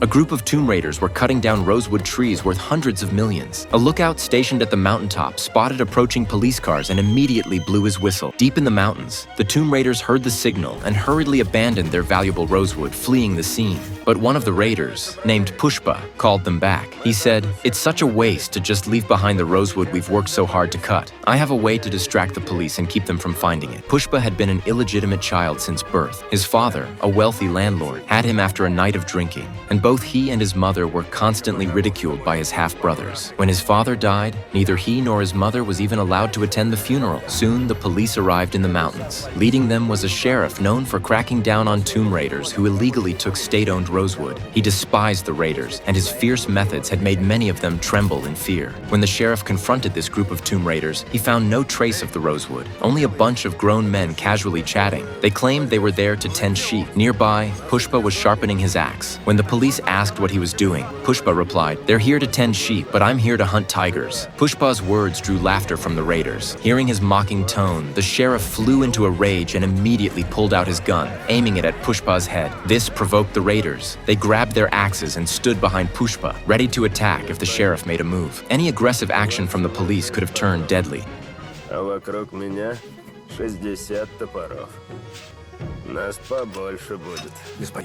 A group of tomb raiders were cutting down rosewood trees worth hundreds of millions. A lookout stationed at the mountaintop spotted approaching police cars and immediately blew his whistle. Deep in the mountains, the tomb raiders heard the signal and hurriedly abandoned their valuable rosewood, fleeing the scene. But one of the raiders, named Pushpa, called them back. He said, "It's such a waste to just leave behind the rosewood we've worked so hard to cut. I have a way to distract the police and keep them from finding it." Pushpa had been an illegitimate child since birth. His father, a wealthy landlord, had him after a night of drinking, and both he and his mother were constantly ridiculed by his half-brothers. When his father died, neither he nor his mother was even allowed to attend the funeral. Soon, the police arrived in the mountains. Leading them was a sheriff known for cracking down on tomb raiders who illegally took state-owned rosewood. He despised the raiders, and his fierce methods had made many of them tremble in fear. When the sheriff confronted this group of tomb raiders, he found no trace of the rosewood, only a bunch of grown men casually chatting. They claimed they were there to tend sheep. Nearby, Pushpa was sharpening his axe. When the police asked what he was doing, Pushpa replied, "They're here to tend sheep, but I'm here to hunt tigers." Pushpa's words drew laughter from the raiders. Hearing his mocking tone, the sheriff flew into a rage and immediately pulled out his gun, aiming it at Pushpa's head. This provoked the raiders. They grabbed their axes and stood behind Pushpa, ready to attack if the sheriff made a move. Any aggressive action from the police could have turned deadly. А вокруг меня 60 топоров. Нас побольше будет.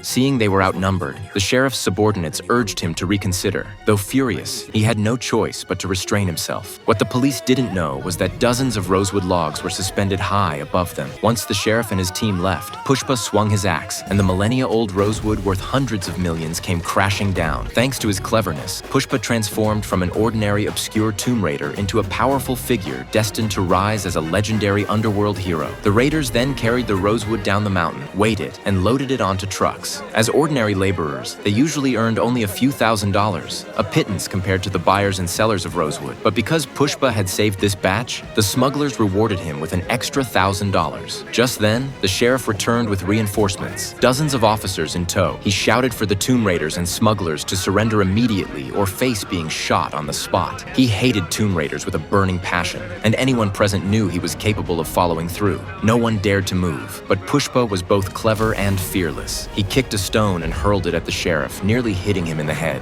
Seeing they were outnumbered, the sheriff's subordinates urged him to reconsider. Though furious, he had no choice but to restrain himself. What the police didn't know was that dozens of rosewood logs were suspended high above them. Once the sheriff and his team left, Pushpa swung his axe, and the millennia-old rosewood worth hundreds of millions came crashing down. Thanks to his cleverness, Pushpa transformed from an ordinary, obscure tomb raider into a powerful figure destined to rise as a legendary underworld hero. The raiders then carried the rosewood down the mountain, weighed it, and loaded it onto trucks. As ordinary laborers, they usually earned only a few $1,000s, a pittance compared to the buyers and sellers of rosewood. But because Pushpa had saved this batch, the smugglers rewarded him with an extra $1,000. Just then, the sheriff returned with reinforcements, dozens of officers in tow. He shouted for the tomb raiders and smugglers to surrender immediately or face being shot on the spot. He hated tomb raiders with a burning passion, and anyone present knew he was capable of following through. No one dared to move, but Pushpa was both clever and fearless. He kicked a stone and hurled it at the sheriff, nearly hitting him in the head.